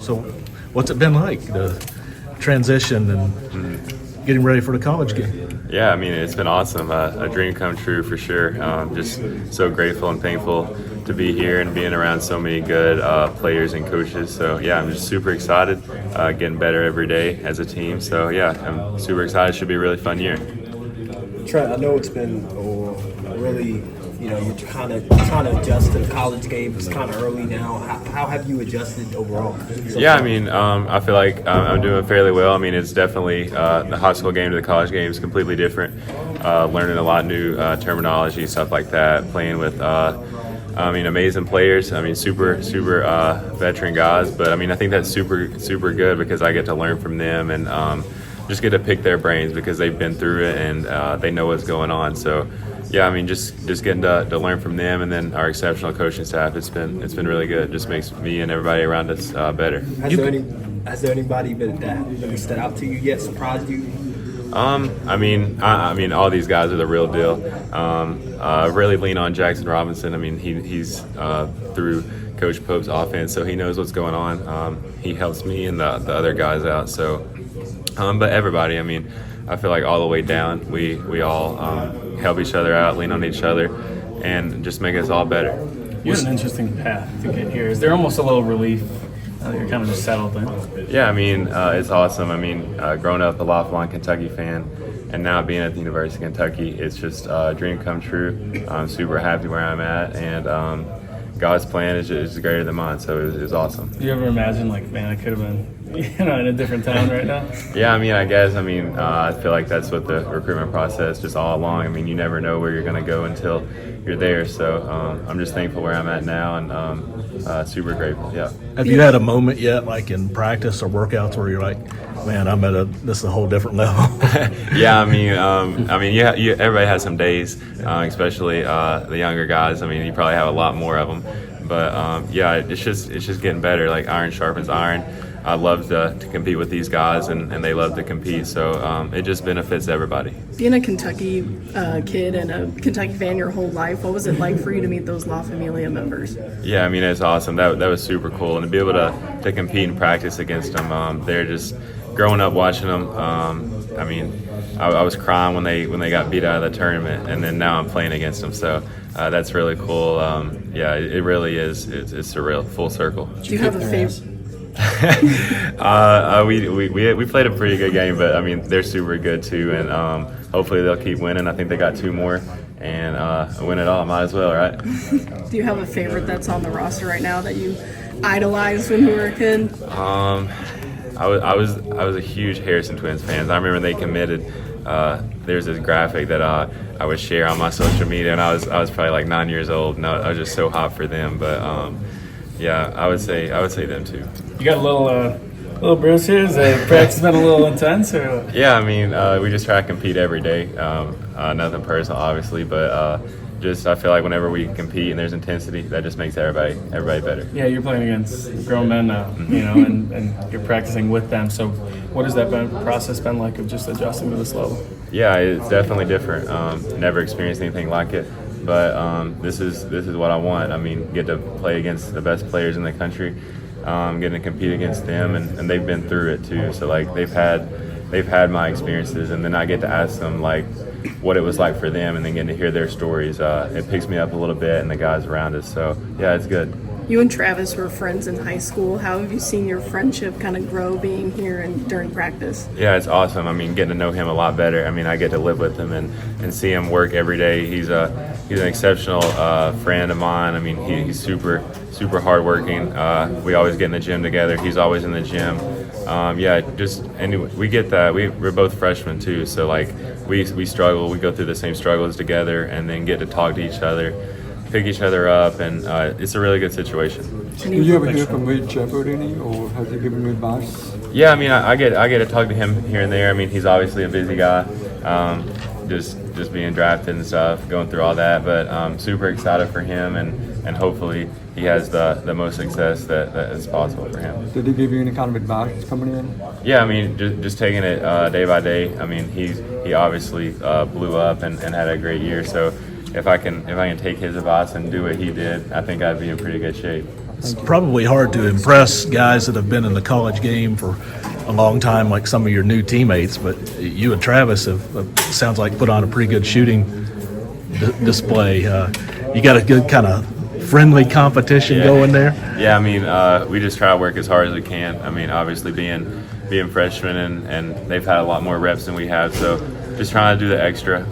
So what's it been like, the transition and getting ready for the college game? Yeah, I mean, it's been awesome. A dream come true for sure. Just so grateful and thankful to be here and being around so many good players and coaches. So, yeah, I'm just super excited, getting better every day as a team. So, yeah, I'm super excited. It should be a really fun year. Trent, I know it's been really, you're kind of trying to adjust to the college game. It's kind of early now. How have you adjusted overall? Yeah, I mean, I feel like I'm doing fairly well. I mean, it's definitely the high school game to the college game is completely different. Learning a lot of new terminology, stuff like that. Playing with, amazing players. I mean, super veteran guys. But I mean, I think that's super good because I get to learn from them and just get to pick their brains because they've been through it and they know what's going on. So. Yeah, I mean, just getting to learn from them, and then our exceptional coaching staff. It's been really good. It just makes me and everybody around us better. Has there anybody that really stood out to you yet? Surprised you? I mean, all these guys are the real deal. Really lean on Jackson Robinson. I mean, he's through Coach Pope's offense, so he knows what's going on. He helps me and the other guys out. So, but everybody, I mean. I feel like all the way down, we all help each other out, lean on each other, and just make us all better. You had an interesting path to get here. Is there almost a little relief that you're kind of just settled in? Yeah, I mean, it's awesome. I mean, growing up a lifelong Kentucky fan, and now being at the University of Kentucky, it's just a dream come true. I'm super happy where I'm at, and God's plan is greater than mine, so it was awesome. Do you ever imagine, like, man, I could have been in a different town right now? Yeah, I mean, I guess. I mean, I feel like that's what the recruitment process just all along. I mean, you never know where you're going to go until you're there. So I'm just thankful where I'm at now and super grateful. Yeah. Have you had a moment yet, like in practice or workouts, where you're like, man, this is a whole different level? Yeah, I mean, everybody has some days, especially the younger guys. I mean, you probably have a lot more of them. But yeah, it's just getting better. Like iron sharpens iron. I love to compete with these guys, and they love to compete. So it just benefits everybody. Being a Kentucky kid and a Kentucky fan your whole life, what was it like for you to meet those La Familia members? Yeah, I mean, it's awesome. That was super cool. And to be able to compete and practice against them, they're just growing up watching them. I mean, I was crying when they got beat out of the tournament, and then now I'm playing against them. So that's really cool. Yeah, it really is. It's surreal, full circle. Do you have a favorite? We played a pretty good game, but I mean they're super good too, and hopefully they'll keep winning. I think they got 2 more, and win it all. Might as well, right? Do you have a favorite that's on the roster right now that you idolized when you were a kid? I was a huge Harrison Twins fan. I remember they committed. There's this graphic that I would share on my social media, and I was probably like 9 years old, and I was just so hot for them. But yeah, I would say them too. You got a little bruise here. Has the practice been a little intense, or? Yeah, I mean, we just try to compete every day. Nothing personal, obviously, but just I feel like whenever we compete and there's intensity, that just makes everybody better. Yeah, you're playing against grown men now, and you're practicing with them. So, what has that process been like of just adjusting to this level? Yeah, it's definitely different. Never experienced anything like it. But this is what I want. I mean, get to play against the best players in the country, getting to compete against them, and they've been through it too. So like they've had my experiences, and then I get to ask them like what it was like for them, and then getting to hear their stories. It picks me up a little bit, and the guys around us. So yeah, it's good. You and Travis were friends in high school. How have you seen your friendship kind of grow being here and during practice? Yeah, it's awesome. I mean, getting to know him a lot better. I mean, I get to live with him and see him work every day. He's an exceptional friend of mine. I mean, he's super hardworking. We always get in the gym together. He's always in the gym. We get that. We're both freshmen too, so like we struggle. We go through the same struggles together, and then get to talk to each other, pick each other up, and it's a really good situation. Do you ever hear from Wade Shepard any, or has he given you advice? Yeah, I mean, I get to talk to him here and there. I mean, he's obviously a busy guy, just being drafted and stuff, going through all that. But I'm super excited for him, and hopefully he has the most success that is possible for him. Did he give you any kind of advice coming in? Yeah, I mean, just taking it day by day. I mean, he obviously blew up and had a great year. So if I can take his advice and do what he did, I think I'd be in pretty good shape. It's probably hard to impress guys that have been in the college game for a long time, like some of your new teammates. But you and Travis have sounds like put on a pretty good shooting display. You got a good kind of friendly competition going there. Yeah, I mean, we just try to work as hard as we can. I mean, obviously being freshmen and they've had a lot more reps than we have, so just trying to do the extra.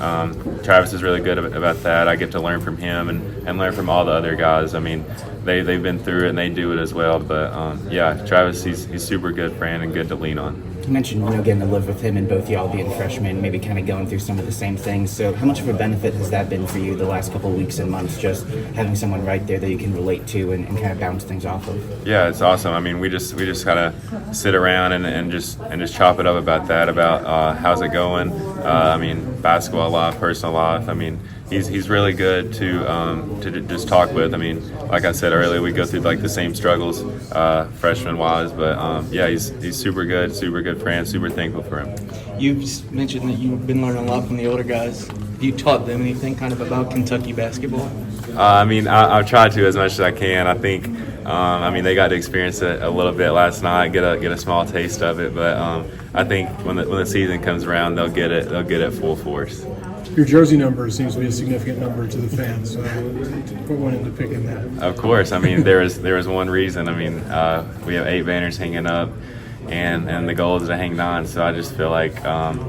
Travis is really good about that. I get to learn from him and learn from all the other guys. I mean, they've been through it and they do it as well. But yeah, Travis, he's super good friend and good to lean on. You mentioned getting to live with him and both y'all being freshmen, maybe kind of going through some of the same things. So how much of a benefit has that been for you the last couple of weeks and months, just having someone right there that you can relate to and kind of bounce things off of? Yeah, it's awesome. I mean, we just gotta sit around and just chop it up about that, about how's it going. I mean, basketball life, personal life. I mean, he's really good to just talk with. I mean, like I said earlier, we go through like the same struggles freshman wise, but yeah, he's super good friend, super thankful for him. You've mentioned that you've been learning a lot from the older guys. Have you taught them anything kind of about Kentucky basketball? I mean, I've tried to as much as I can. I think, I mean, they got to experience it a little bit last night, get a small taste of it. But I think when the season comes around, they'll get it full force. Your jersey number seems to be a significant number to the fans. So what went into picking that? Of course. I mean, there was one reason. I mean, we have 8 banners hanging up. And the goal is to hang 9, so I just feel like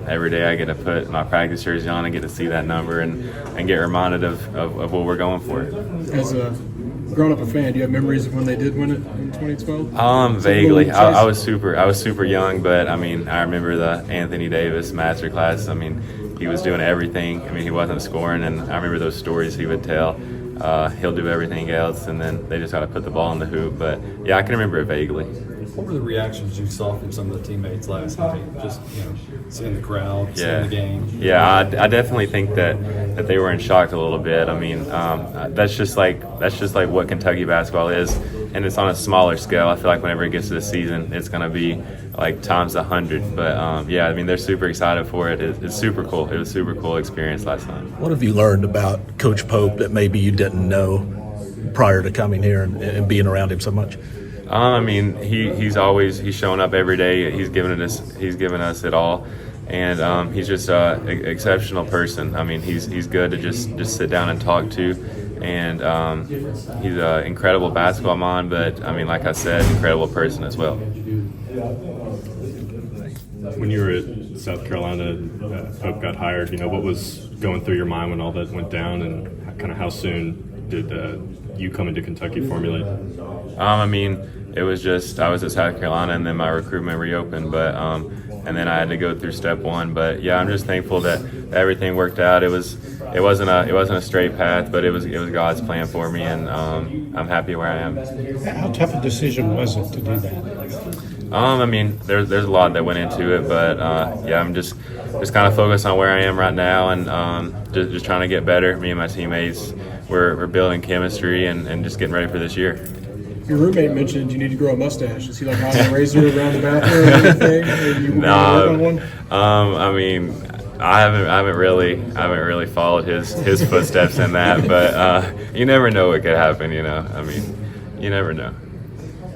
every day I get to put my practice jersey on and get to see that number and get reminded of what we're going for. As a grown-up fan, do you have memories of when they did win it in 2012? Vaguely. I was super young, but I mean, I remember the Anthony Davis masterclass. I mean, he was doing everything. I mean, he wasn't scoring, and I remember those stories he would tell. He'll do everything else, and then they just got to put the ball in the hoop. But yeah, I can remember it vaguely. What were the reactions you saw from some of the teammates last night? Just seeing the crowd, seeing the game. Yeah, I definitely think that they were in shock a little bit. I mean, that's just like what Kentucky basketball is, and it's on a smaller scale. I feel like whenever it gets to the season, it's going to be like times 100. But yeah, I mean, they're super excited for it. It's super cool. It was a super cool experience last night. What have you learned about Coach Pope that maybe you didn't know prior to coming here and being around him so much? I mean, he's showing up every day. He's given us it all, and he's just an exceptional person. I mean, he's good to just sit down and talk to, and he's an incredible basketball mind. But I mean, like I said, incredible person as well. When you were at South Carolina, Pope got hired. What was going through your mind when all that went down, and kind of how soon did you come into Kentucky formulate? I mean, it was just I was at South Carolina, and then my recruitment reopened, but and then I had to go through step 1. But yeah, I'm just thankful that everything worked out. It wasn't a straight path, but it was God's plan for me, and I'm happy where I am. How tough a decision was it to do that? I mean, there's a lot that went into it, but yeah, I'm just kind of focused on where I am right now, and just trying to get better. Me and my teammates, we're building chemistry and just getting ready for this year. Your roommate mentioned you need to grow a mustache. Is he like on a razor around the bathroom or anything? Or you work on one? I mean, I haven't really followed his footsteps in that, but you never know what could happen. I mean, you never know.